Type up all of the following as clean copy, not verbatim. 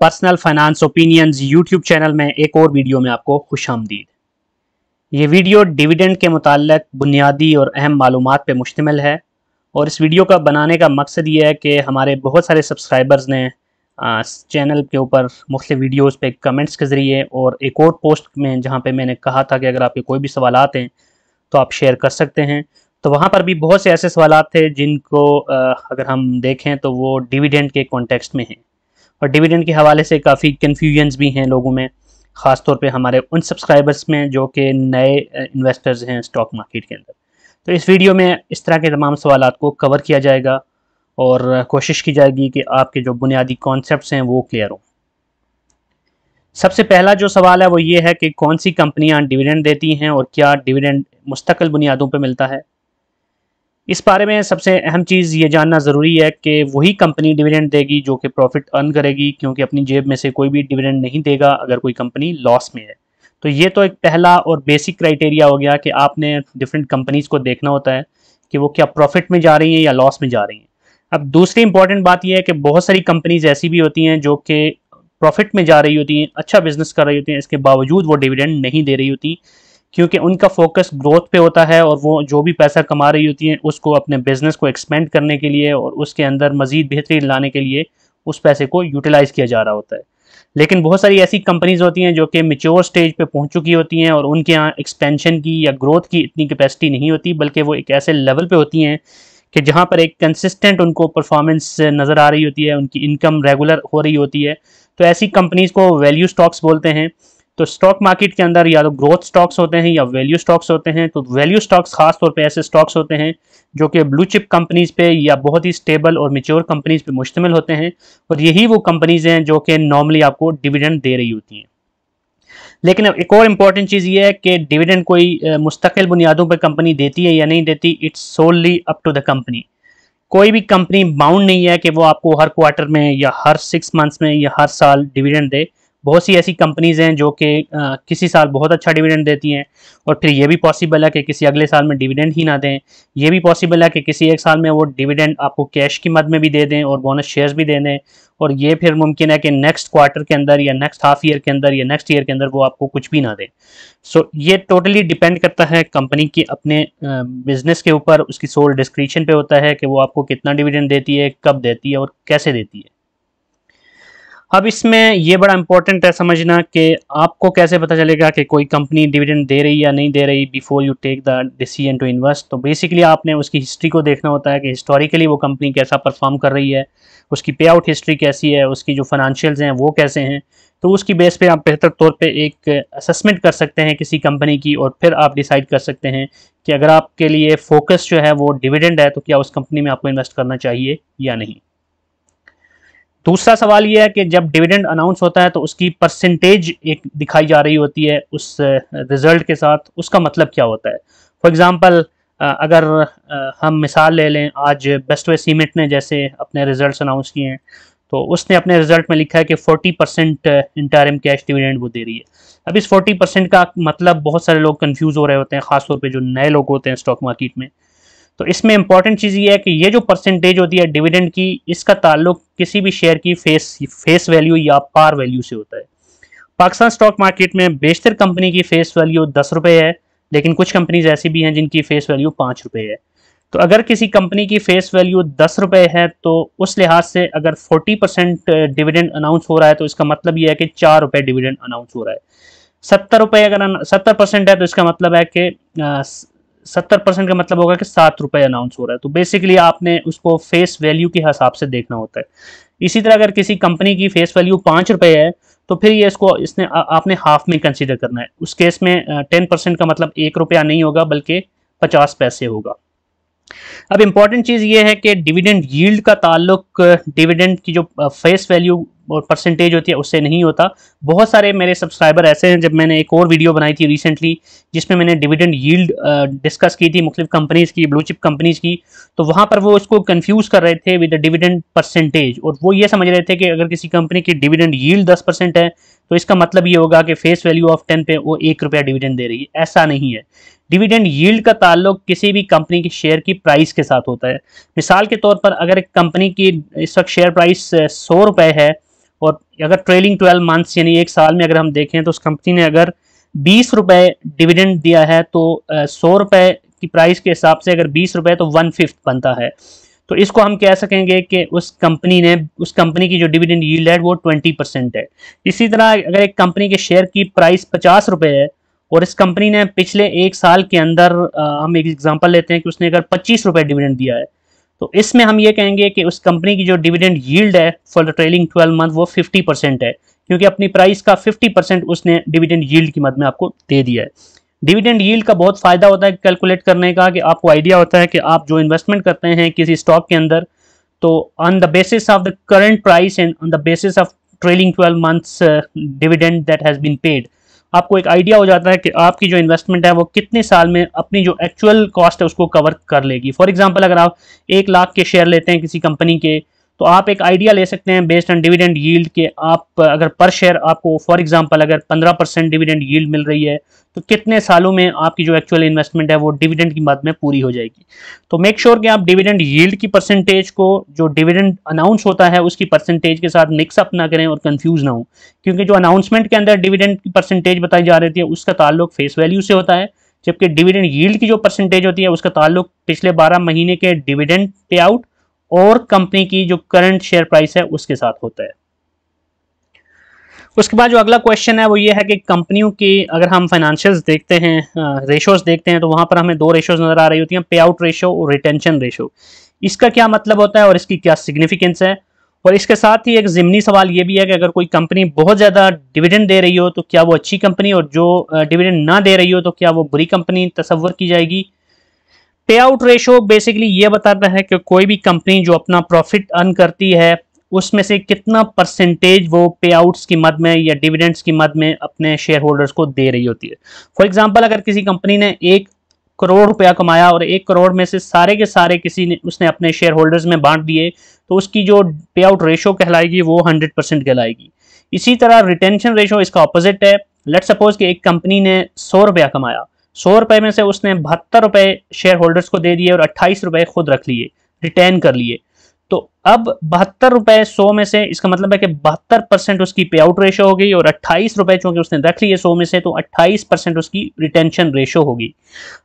Personal finance opinions YouTube channel में एक और वीडियो में आपको खुशामदीद। ये वीडियो डिविडेंड के मुताल्लिक़ बुनियादी और अहम मालूमात पे मुश्तमिल है और इस वीडियो का बनाने का मकसद ये है कि हमारे बहुत सारे सब्सक्राइबर्स ने चैनल के ऊपर मुख्तलिफ वीडियोस पे कमेंट्स के ज़रिए और एक और पोस्ट में जहाँ पे मैंने कहा था कि अगर आपके कोई भी सवालात हैं तो आप शेयर कर सकते हैं, तो वहाँ पर भी बहुत से ऐसे सवालात थे जिनको अगर हम देखें तो वो डिविडेंड के कॉन्टेक्स्ट में हैं और डिविडेंड के हवाले से काफ़ी कन्फ्यूजन्स भी हैं लोगों में, ख़ास तौर पे हमारे उन सब्सक्राइबर्स में जो कि नए इन्वेस्टर्स हैं स्टॉक मार्केट के अंदर। तो इस वीडियो में इस तरह के तमाम सवालात को कवर किया जाएगा और कोशिश की जाएगी कि आपके जो बुनियादी कॉन्सेप्ट्स हैं वो क्लियर हों। सबसे पहला जो सवाल है वो ये है कि कौन सी कंपनियां डिविडेंड देती हैं और क्या डिविडेंड मुस्तकिल बुनियादों पर मिलता है। इस बारे में सबसे अहम चीज़ ये जानना ज़रूरी है कि वही कंपनी डिविडेंड देगी जो कि प्रॉफिट अर्न करेगी, क्योंकि अपनी जेब में से कोई भी डिविडेंड नहीं देगा अगर कोई कंपनी लॉस में है। तो ये तो एक पहला और बेसिक क्राइटेरिया हो गया कि आपने डिफरेंट कंपनीज़ को देखना होता है कि वो क्या प्रॉफिट में जा रही हैं या लॉस में जा रही हैं। अब दूसरी इंपॉर्टेंट बात यह है कि बहुत सारी कंपनीज ऐसी भी होती हैं जो कि प्रॉफिट में जा रही होती हैं, अच्छा बिजनेस कर रही होती हैं, इसके बावजूद वो डिविडेंड नहीं दे रही होती क्योंकि उनका फोकस ग्रोथ पे होता है और वो जो भी पैसा कमा रही होती हैं उसको अपने बिजनेस को एक्सपेंड करने के लिए और उसके अंदर मज़ीद बेहतरी लाने के लिए उस पैसे को यूटिलाइज़ किया जा रहा होता है। लेकिन बहुत सारी ऐसी कंपनीज होती हैं जो कि मैच्योर स्टेज पे पहुंच चुकी होती हैं और उनके यहाँ एक्सपेंशन की या ग्रोथ की इतनी कैपेसिटी नहीं होती, बल्कि वो एक ऐसे लेवल पे होती हैं कि जहाँ पर एक कंसिस्टेंट उनको परफॉर्मेंस नज़र आ रही होती है, उनकी इनकम रेगुलर हो रही होती है। तो ऐसी कंपनीज़ को वैल्यू स्टॉक्स बोलते हैं। तो स्टॉक मार्केट के अंदर या तो ग्रोथ स्टॉक्स होते हैं या वैल्यू स्टॉक्स होते हैं। तो वैल्यू स्टॉक्स खास तौर पे ऐसे स्टॉक्स होते हैं जो कि ब्लू चिप कंपनीज पे या बहुत ही स्टेबल और मैच्योर कंपनीज पे मुश्तमिल होते हैं और यही वो कंपनीज हैं जो कि नॉर्मली आपको डिविडेंड दे रही होती हैं। लेकिन अब एक और इम्पॉर्टेंट चीज़ ये है कि डिविडेंड कोई मुस्तकिल बुनियादों पर कंपनी देती है या नहीं देती, it's solely up to the company. कोई भी कंपनी बाउंड नहीं है कि वो आपको हर क्वार्टर में या हर 6 मंथ्स में या हर साल डिविडेंड दे। बहुत सी ऐसी कंपनीज हैं जो कि किसी साल बहुत अच्छा डिविडेंड देती हैं और फिर ये भी पॉसिबल है कि किसी अगले साल में डिविडेंड ही ना दें। ये भी पॉसिबल है कि किसी एक साल में वो डिविडेंड आपको कैश की मद में भी दे दें और बोनस शेयर्स भी दे दें, और ये फिर मुमकिन है कि नेक्स्ट क्वार्टर के अंदर या नेक्स्ट हाफ ईयर के अंदर या नेक्स्ट ईयर के अंदर वो आपको कुछ भी ना दें। सो ये टोटली डिपेंड करता है कंपनी की अपने बिजनेस के ऊपर, उसकी सोल डिस्क्रिप्शन पे होता है कि वो आपको कितना डिविडेंड देती है, कब देती है और कैसे देती है। अब इसमें ये बड़ा इंपॉर्टेंट है समझना कि आपको कैसे पता चलेगा कि कोई कंपनी डिविडेंड दे रही या नहीं दे रही before you take the decision to invest. तो बेसिकली आपने उसकी हिस्ट्री को देखना होता है कि हिस्टोरिकली वो कंपनी कैसा परफॉर्म कर रही है, उसकी पे आउट हिस्ट्री कैसी है, उसकी जो फाइनेंशियल्स हैं वो कैसे हैं। तो उसकी बेस पे आप बेहतर तौर पे एक असेसमेंट कर सकते हैं किसी कंपनी की और फिर आप डिसाइड कर सकते हैं कि अगर आपके लिए फोकस जो है वो डिविडेंड है तो क्या उस कंपनी में आपको इन्वेस्ट करना चाहिए या नहीं। दूसरा सवाल ये है कि जब डिविडेंड अनाउंस होता है तो उसकी परसेंटेज एक दिखाई जा रही होती है उस रिजल्ट के साथ, उसका मतलब क्या होता है। फॉर एग्जांपल अगर हम मिसाल ले लें, आज बेस्ट वे सीमेंट ने जैसे अपने रिजल्ट्स अनाउंस किए हैं तो उसने अपने रिजल्ट में लिखा है कि 40% इंटरिम कैश डिविडेंड वो दे रही है। अब इस 40% का मतलब बहुत सारे लोग कंफ्यूज हो रहे होते हैं, खासतौर पे जो नए लोग होते हैं स्टॉक मार्केट में। तो इसमें इंपॉर्टेंट चीज़ ये है कि ये जो परसेंटेज होती है डिविडेंड की, इसका ताल्लुक किसी भी शेयर की फेस वैल्यू या पार वैल्यू से होता है। पाकिस्तान स्टॉक मार्केट में बेशतर कंपनी की फेस वैल्यू 10 रुपये है, लेकिन कुछ कंपनीज ऐसी भी हैं जिनकी फेस वैल्यू 5 रुपये है। तो अगर किसी कंपनी की फेस वैल्यू 10 रुपये है तो उस लिहाज से अगर 40% डिविडेंड अनाउंस हो रहा है तो इसका मतलब ये है कि 4 रुपये डिविडेंड अनाउंस हो रहा है। 70 रुपये अगर 70% है तो इसका मतलब है कि 70% का मतलब होगा कि 7 रुपये अनाउंस हो रहा है। तो बेसिकली आपने उसको फेस वैल्यू के हिसाब से देखना होता है। इसी तरह अगर किसी कंपनी की फेस वैल्यू 5 रुपये है तो फिर ये इसको आपने हाफ में कंसीडर करना है। उस केस में 10% का मतलब 1 रुपया नहीं होगा बल्कि 50 पैसे होगा। अब इंपॉर्टेंट चीज़ ये है कि डिविडेंड यील्ड का ताल्लुक डिविडेंड की जो फेस वैल्यू और परसेंटेज होती है उससे नहीं होता। बहुत सारे मेरे सब्सक्राइबर ऐसे हैं, जब मैंने एक और वीडियो बनाई थी रिसेंटली जिसमें मैंने डिविडेंड यील्ड डिस्कस की थी मुख्तलिफ कंपनीज़ की, ब्लू चिप कंपनीज़ की, तो वहाँ पर वो इसको कंफ्यूज कर रहे थे विद द डिविडेंड परसेंटेज और वो ये समझ रहे थे कि अगर किसी कंपनी की डिविडेंड यील्ड 10% है तो इसका मतलब ये होगा कि फेस वैल्यू ऑफ 10 पे वो 1 रुपया डिविडेंड दे रही है। ऐसा नहीं है। डिविडेंड यील्ड का ताल्लुक किसी भी कंपनी की शेयर की प्राइस के साथ होता है। मिसाल के तौर पर अगर एक कंपनी की इस वक्त शेयर प्राइस 100 रुपये है और अगर ट्रेलिंग 12 मंथ्स यानी एक साल में अगर हम देखें तो उस कंपनी ने अगर 20 रुपये डिविडेंड दिया है तो 100 रुपये की प्राइस के हिसाब से अगर 20 रुपये तो 1/5 बनता है। तो इसको हम कह सकेंगे कि उस कंपनी की जो डिविडेंड यील्ड है वो 20% है। इसी तरह अगर एक कंपनी के शेयर की प्राइस 50 रुपये है और इस कंपनी ने पिछले एक साल के अंदर हम एक एग्जांपल लेते हैं कि उसने अगर 25 रुपये डिविडेंड दिया है, तो इसमें हम ये कहेंगे कि उस कंपनी की जो डिविडेंड यील्ड है फॉर द ट्रेलिंग 12 मंथ वो 50% है, क्योंकि अपनी प्राइस का 50% उसने डिविडेंड यील्ड की मद में आपको दे दिया है। डिविडेंड यील्ड का बहुत फायदा होता है कैलकुलेट करने का कि आपको आइडिया होता है कि आप जो इन्वेस्टमेंट करते हैं किसी स्टॉक के अंदर, तो on the basis of the current price and on the basis of trailing 12 months dividend that has been paid, आपको एक आइडिया हो जाता है कि आपकी जो इन्वेस्टमेंट है वो कितने साल में अपनी जो एक्चुअल कॉस्ट है उसको कवर कर लेगी। फॉर एग्जांपल अगर आप 1 लाख के शेयर लेते हैं किसी कंपनी के, तो आप एक आइडिया ले सकते हैं बेस्ड ऑन डिविडेंड यील्ड के आप अगर पर शेयर आपको फॉर एग्जांपल अगर 15% डिविडेंड यील्ड मिल रही है तो कितने सालों में आपकी जो एक्चुअल इन्वेस्टमेंट है वो डिविडेंड की मद में पूरी हो जाएगी। तो मेक श्योर कि आप डिविडेंड यील्ड की परसेंटेज को जो डिविडेंड अनाउंस होता है उसकी परसेंटेज के साथ मिक्स अप ना करें और कंफ्यूज ना हो, क्योंकि जो अनाउंसमेंट के अंदर डिविडेंड की परसेंटेज बताई जा रही है उसका ताल्लुक फेस वैल्यू से होता है, जबकि डिविडेंड यील्ड की जो परसेंटेज होती है उसका ताल्लुक पिछले 12 महीने के डिविडेंड पे आउट और कंपनी की जो करंट शेयर प्राइस है उसके साथ होता है। उसके बाद जो अगला क्वेश्चन है वो ये है कि कंपनियों की अगर हम फाइनेंशियल्स देखते हैं, रेशोज देखते हैं, तो वहां पर हमें 2 रेशोज नजर आ रही होती हैं, पे आउट रेशो और रिटेंशन रेशो। इसका क्या मतलब होता है और इसकी क्या सिग्निफिकेंस है, और इसके साथ ही एक ज़िमनी सवाल ये भी है कि अगर कोई कंपनी बहुत ज़्यादा डिविडेंड दे रही हो तो क्या वो अच्छी कंपनी, और जो डिविडेंड ना दे रही हो तो क्या वो बुरी कंपनी तस्वर की जाएगी। पे आउट रेशो बेसिकली ये बताता है कि कोई भी कंपनी जो अपना प्रॉफिट अर्न करती है उसमें से कितना परसेंटेज वो पे आउट्स की मद में या डिविडेंड्स की मद में अपने शेयर होल्डर्स को दे रही होती है। फॉर एग्जांपल अगर किसी कंपनी ने 1 करोड़ रुपया कमाया और 1 करोड़ में से सारे के सारे उसने अपने शेयर होल्डर्स में बांट दिए, तो उसकी जो पे आउट रेशो कहलाएगी वो 100% कहलाएगी। इसी तरह रिटेंशन रेशो इसका ऑपोजिट है। लेट सपोज कि एक कंपनी ने 100 रुपया कमाया, 100 रुपये में से उसने 72 रुपये शेयर होल्डर्स को दे दिए और 28 रुपये खुद रख लिए, रिटेन कर लिए। तो अब 72 रुपये 100 में से, इसका मतलब है कि 72% उसकी पे आउट रेशो होगी और 28 रुपये चूंकि उसने रख लिए 100 में से, तो 28% उसकी रिटेंशन रेशो होगी।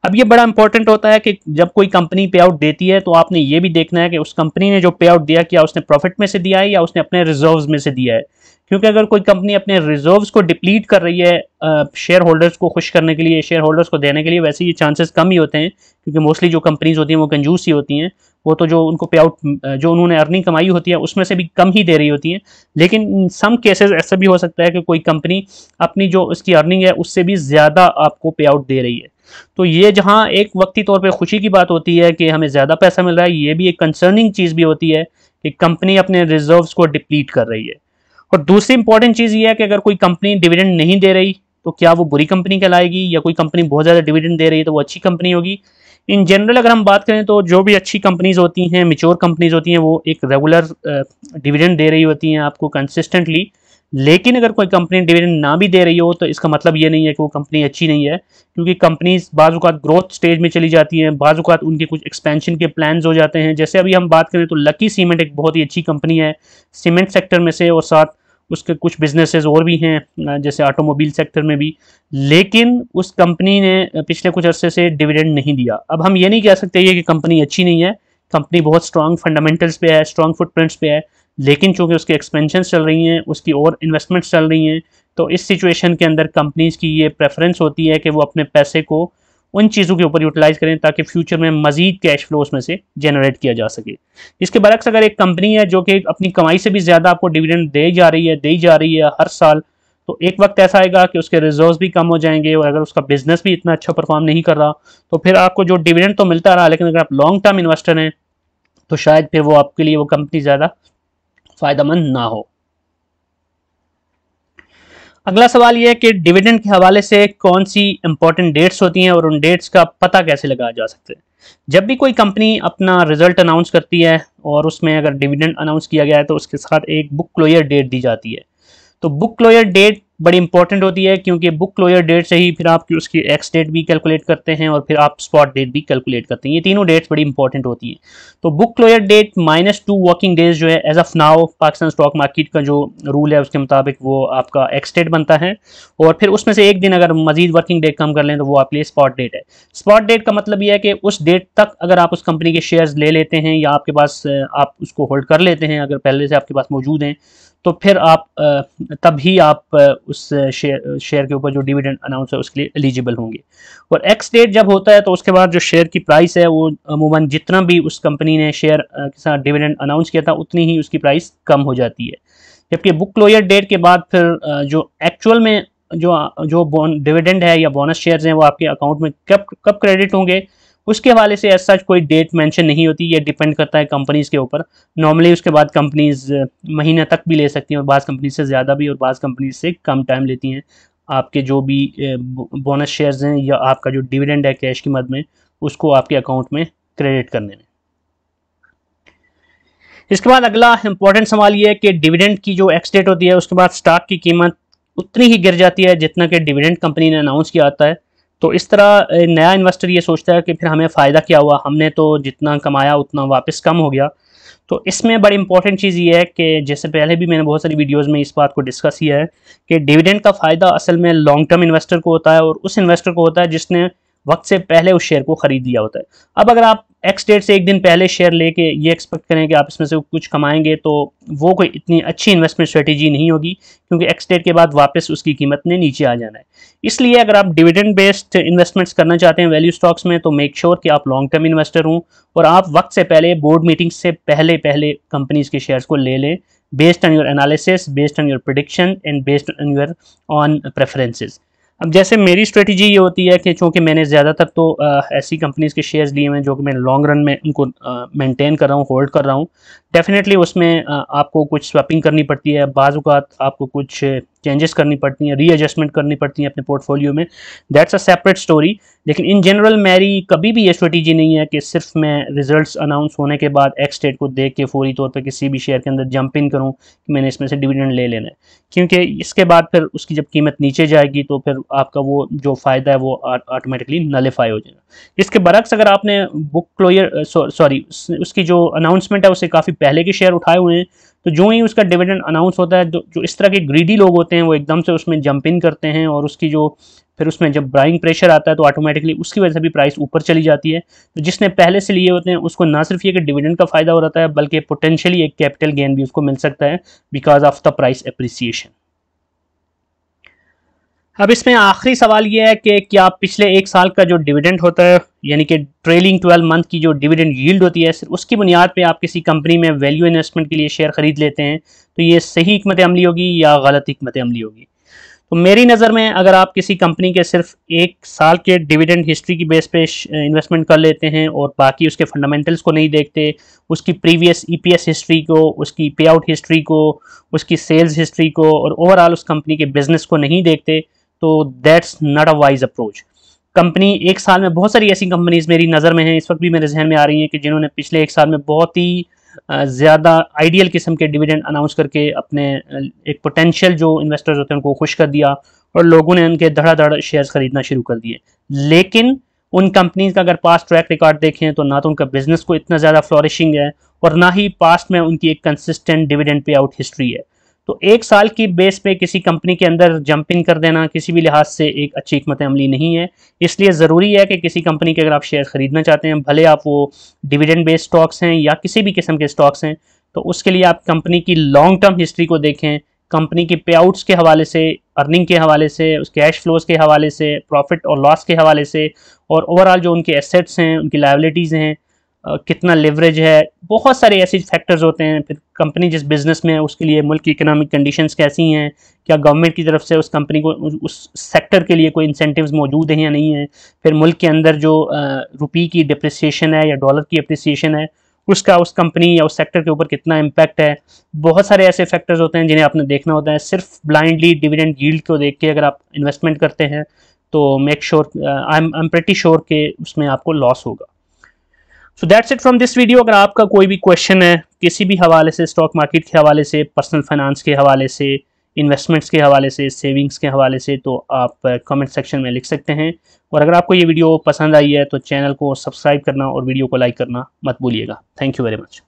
अब ये बड़ा इंपॉर्टेंट होता है कि जब कोई कंपनी पे आउट देती है तो आपने ये भी देखना है कि उस कंपनी ने जो पे आउट दिया क्या उसने प्रॉफिट में से दिया है या उसने अपने रिजर्व्स में से दिया है। क्योंकि अगर कोई कंपनी अपने रिजर्व्स को डिप्लीट कर रही है शेयर होल्डर्स को खुश करने के लिए, शेयर होल्डर्स को देने के लिए, वैसे ये चांसेस कम ही होते हैं, क्योंकि मोस्टली जो कंपनीज होती हैं वो कंजूस ही होती हैं, वो तो जो उनको पे आउट जो उन्होंने अर्निंग कमाई होती है उसमें से भी कम ही दे रही होती हैं। लेकिन इन सम केसेस ऐसा भी हो सकता है कि कोई कंपनी अपनी जो उसकी अर्निंग है उससे भी ज़्यादा आपको पे आउट दे रही है। तो ये जहाँ एक वक्ती तौर पे खुशी की बात होती है कि हमें ज़्यादा पैसा मिल रहा है, ये भी एक कंसर्निंग चीज़ भी होती है कि कंपनी अपने रिजर्व्स को डिप्लीट कर रही है। और दूसरी इंपॉर्टेंट चीज़ ये है कि अगर कोई कंपनी डिविडेंड नहीं दे रही तो क्या वो बुरी कंपनी कहलाएगी, या कोई कंपनी बहुत ज़्यादा डिविडेंड दे रही है तो वो अच्छी कंपनी होगी। इन जनरल अगर हम बात करें तो जो भी अच्छी कंपनीज होती हैं, मैच्योर कंपनीज होती हैं, वो एक रेगुलर डिविडेंड दे रही होती हैं आपको कंसिस्टेंटली। लेकिन अगर कोई कंपनी डिविडेंड ना भी दे रही हो तो इसका मतलब ये नहीं है कि वो कंपनी अच्छी नहीं है, क्योंकि कंपनीज बाज़-औक़ात ग्रोथ स्टेज में चली जाती हैं, बाज़-औक़ात उनके कुछ एक्सपेंशन के प्लान्स हो जाते हैं। जैसे अभी हम बात करें तो लकी सीमेंट एक बहुत ही अच्छी कंपनी है सीमेंट सेक्टर में से, और साथ उसके कुछ बिजनेसेस और भी हैं जैसे ऑटोमोबाइल सेक्टर में भी, लेकिन उस कंपनी ने पिछले कुछ अरसे से डिविडेंड नहीं दिया। अब हम ये नहीं कह सकते ये कि कंपनी अच्छी नहीं है, कंपनी बहुत स्ट्रॉन्ग फंडामेंटल्स पे है, स्ट्रॉन्ग फुटप्रिंट्स पे है, लेकिन चूंकि उसकी एक्सपेंशन चल रही हैं, उसकी और इन्वेस्टमेंट्स चल रही हैं, तो इस सिचुएशन के अंदर कंपनीज की ये प्रेफरेंस होती है कि वो अपने पैसे को उन चीज़ों के ऊपर यूटिलाइज करें ताकि फ्यूचर में मजीद कैश फ्लो उसमें से जनरेट किया जा सके। इसके बरक्स अगर एक कंपनी है जो कि अपनी कमाई से भी ज़्यादा आपको डिविडेंड दी जा रही है हर साल, तो एक वक्त ऐसा आएगा कि उसके रिजर्व्स भी कम हो जाएंगे, और अगर उसका बिजनेस भी इतना अच्छा परफॉर्म नहीं कर रहा तो फिर आपको जो डिविडेंड तो मिलता रहा, लेकिन अगर आप लॉन्ग टर्म इन्वेस्टर हैं तो शायद फिर वो आपके लिए वो कंपनी ज़्यादा फ़ायदेमंद ना हो। अगला सवाल यह है कि डिविडेंड के हवाले से कौन सी इंपॉर्टेंट डेट्स होती हैं और उन डेट्स का पता कैसे लगाया जा सकता है। जब भी कोई कंपनी अपना रिजल्ट अनाउंस करती है और उसमें अगर डिविडेंड अनाउंस किया गया है तो उसके साथ एक बुक क्लोजर डेट दी जाती है। तो बुक क्लोजर डेट बड़ी इंपॉर्टेंट होती है, क्योंकि बुक क्लोजर डेट से ही फिर आपकी उसकी एक्स डेट भी कैलकुलेट करते हैं और फिर आप स्पॉट डेट भी कैलकुलेट करते हैं। ये तीनों डेट्स बड़ी इंपॉर्टेंट होती हैं। तो book closure date -2 working days जो है as of now Pakistan stock market का जो रूल है उसके मुताबिक वो आपका एक्स डेट बनता है, और फिर उसमें से एक दिन अगर मजीद वर्किंग डेट कम कर लें तो वो आपके लिए स्पॉट डेट है। स्पॉट डेट का मतलब ये है कि उस डेट तक अगर आप उस कंपनी के शेयर्स ले लेते हैं या आपके पास आप उसको होल्ड कर लेते हैं, अगर पहले से आपके पास मौजूद हैं, तो फिर आप तभी आप उस शेयर के ऊपर जो डिविडेंड अनाउंस है उसके लिए एलिजिबल होंगे। और एक्स डेट जब होता है तो उसके बाद जो शेयर की प्राइस है वो अमूमन जितना भी उस कंपनी ने शेयर के साथ डिविडेंड अनाउंस किया था उतनी ही उसकी प्राइस कम हो जाती है। जबकि बुक क्लोजर डेट के बाद फिर जो एक्चुअल में जो डिविडेंड है या बोनस शेयर्स हैं वो आपके अकाउंट में कब क्रेडिट होंगे उसके हवाले से एज सच कोई डेट मेंशन नहीं होती। ये डिपेंड करता है कंपनीज के ऊपर। नॉर्मली उसके बाद कंपनीज महीने तक भी ले सकती हैं, और बाज़ कंपनी से ज़्यादा भी और बाज़ कंपनीज से कम टाइम लेती हैं आपके जो भी बोनस शेयर्स हैं या आपका जो डिविडेंड है कैश की मद में उसको आपके अकाउंट में क्रेडिट करने में। इसके बाद अगला इंपॉर्टेंट सवाल ये है कि डिविडेंड की जो एक्स डेट होती है उसके बाद स्टॉक की कीमत उतनी ही गिर जाती है जितना कि डिविडेंड कंपनी ने अनाउंस किया आता है। तो इस तरह नया इन्वेस्टर ये सोचता है कि फिर हमें फ़ायदा क्या हुआ, हमने तो जितना कमाया उतना वापस कम हो गया। तो इसमें बड़ी इंपॉर्टेंट चीज़ ये है कि जैसे पहले भी मैंने बहुत सारी वीडियोस में इस बात को डिस्कस किया है कि डिविडेंड का फ़ायदा असल में लॉन्ग टर्म इन्वेस्टर को होता है, और उस इन्वेस्टर को होता है जिसने वक्त से पहले उस शेयर को ख़रीद लिया होता है। अब अगर आप एक्स डेट से एक दिन पहले शेयर लेके ये एक्सपेक्ट करें कि आप इसमें से कुछ कमाएंगे तो वो कोई इतनी अच्छी इन्वेस्टमेंट स्ट्रेटेजी नहीं होगी, क्योंकि एक्स डेट के बाद वापस उसकी कीमत ने नीचे आ जाना है। इसलिए अगर आप डिविडेंड बेस्ड इन्वेस्टमेंट्स करना चाहते हैं वैल्यू स्टॉक्स में तो मेक श्योर कि आप लॉन्ग टर्म इन्वेस्टर हों और आप वक्त से पहले बोर्ड मीटिंग से पहले कंपनीज के शेयर्स को ले लें, based on your analysis, based on your prediction and based on your on preferences. अब जैसे मेरी स्ट्रेटजी ये होती है कि चूँकि मैंने ज़्यादातर तो ऐसी कंपनीज़ के शेयर्स लिए हैं जो कि मैं लॉन्ग रन में उनको मेंटेन कर रहा हूँ, होल्ड कर रहा हूँ। डेफिनेटली उसमें आपको कुछ स्वैपिंग करनी पड़ती है, बाज़ औक़ात आपको कुछ चेंजेस करनी पड़ती हैं, रीएडजस्टमेंट करनी पड़ती हैं अपने पोर्टफोलियो में, दैट्स अ सेपरेट स्टोरी। लेकिन इन जनरल मेरी कभी भी ये स्ट्रेटजी नहीं है कि सिर्फ मैं रिजल्ट्स अनाउंस होने के बाद एक्स डेट को देख के फौरी तौर पे किसी भी शेयर के अंदर जंप इन करूँ कि मैंने इसमें से डिविडेंड ले लेना है, क्योंकि इसके बाद फिर उसकी जब कीमत नीचे जाएगी तो फिर आपका वो जो फ़ायदा है वो ऑटोमेटिकली नलीफाई हो जाएगा। इसके बरक्स अगर आपने बुक क्लोजर सॉरी उसकी जो अनाउंसमेंट है उससे काफ़ी पहले के शेयर उठाए हुए हैं तो जो ही उसका डिविडेंड अनाउंस होता है जो इस तरह के ग्रीडी लोग होते हैं वो एकदम से उसमें जंप इन करते हैं, और उसकी जो फिर उसमें जब बाइंग प्रेशर आता है तो ऑटोमेटिकली उसकी वजह से भी प्राइस ऊपर चली जाती है। तो जिसने पहले से लिए होते हैं उसको ना सिर्फ ये कि डिविडेंड का फ़ायदा हो रहा है बल्कि पोटेंशियली एक कैपिटल गेन भी उसको मिल सकता है because of the price appreciation. अब इसमें आखिरी सवाल ये है कि क्या पिछले एक साल का जो डिविडेंड होता है यानी कि ट्रेलिंग 12 मंथ की जो डिविडेंड यील्ड होती है सिर्फ उसकी बुनियाद पे आप किसी कंपनी में वैल्यू इन्वेस्टमेंट के लिए शेयर खरीद लेते हैं तो ये सही हिकमत अमली होगी या गलत हिकमत अमली होगी? तो मेरी नज़र में अगर आप किसी कंपनी के सिर्फ एक साल के डिविडेंड हिस्ट्री की बेस पे इन्वेस्टमेंट कर लेते हैं और बाकी उसके फंडामेंटल्स को नहीं देखते, उसकी प्रीवियस ईपीएस हिस्ट्री को, उसकी पे आउट हिस्ट्री को, उसकी सेल्स हिस्ट्री को और ओवरऑल उस कंपनी के बिजनेस को नहीं देखते तो that's not a wise approach. Company एक साल में बहुत सारी ऐसी कंपनीज मेरी नज़र में हैं, इस वक्त भी मेरे जहन में आ रही हैं कि जिन्होंने पिछले एक साल में बहुत ही ज़्यादा आइडियल किस्म के डिविडेंड अनाउंस करके अपने एक पोटेंशियल जो इन्वेस्टर्स होते हैं उनको खुश कर दिया और लोगों ने उनके धड़ाधड़ शेयर्स खरीदना शुरू कर दिए। लेकिन उन कंपनीज का अगर पास्ट ट्रैक रिकॉर्ड देखें तो ना तो उनका बिजनेस को इतना ज़्यादा फ्लोरिशिंग है और ना ही पास्ट में उनकी एक consistent dividend pay out history है। तो एक साल की बेस पे किसी कंपनी के अंदर जंप इन कर देना किसी भी लिहाज से एक अच्छी हिकमत अमली नहीं है। इसलिए ज़रूरी है कि किसी कंपनी के अगर आप शेयर खरीदना चाहते हैं, भले आप वो डिविडेंड बेस्ड स्टॉक्स हैं या किसी भी किस्म के स्टॉक्स हैं, तो उसके लिए आप कंपनी की लॉन्ग टर्म हिस्ट्री को देखें, कंपनी के पे आउट्स के हवाले से, अर्निंग के हवाले से, उस कैश फ्लोज के हवाले से, प्रॉफिट और लॉस के हवाले से, और ओवरऑल जो उनके एसेट्स हैं, उनकी लायबिलिटीज़ हैं, कितना लेवरेज है, बहुत सारे ऐसे फैक्टर्स होते हैं। फिर कंपनी जिस बिज़नेस में है उसके लिए मुल्क की इकोनॉमिक कंडीशंस कैसी हैं, क्या गवर्नमेंट की तरफ से उस कंपनी को उस सेक्टर के लिए कोई इंसेंटिव्स मौजूद हैं या नहीं है, फिर मुल्क के अंदर जो रुपये की डिप्रिसिएशन है या डॉलर की अप्रिसिएशन है उसका उस कंपनी या उस सेक्टर के ऊपर कितना इम्पैक्ट है। बहुत सारे ऐसे फैक्टर्स होते हैं जिन्हें आपने देखना होता है। सिर्फ ब्लाइंडली डिविडेंड यील्ड को देख के अगर आप इन्वेस्टमेंट करते हैं तो make sure I am pretty sure कि उसमें आपको लॉस होगा। So that's it from this video. अगर आपका कोई भी क्वेश्चन है किसी भी हवाले से, स्टॉक मार्केट के हवाले से, पर्सनल फाइनेंस के हवाले से, इन्वेस्टमेंट्स के हवाले से, सेविंग्स के हवाले से, तो आप कमेंट सेक्शन में लिख सकते हैं। और अगर आपको ये वीडियो पसंद आई है तो चैनल को सब्सक्राइब करना और वीडियो को लाइक करना मत भूलिएगा। Thank you very much.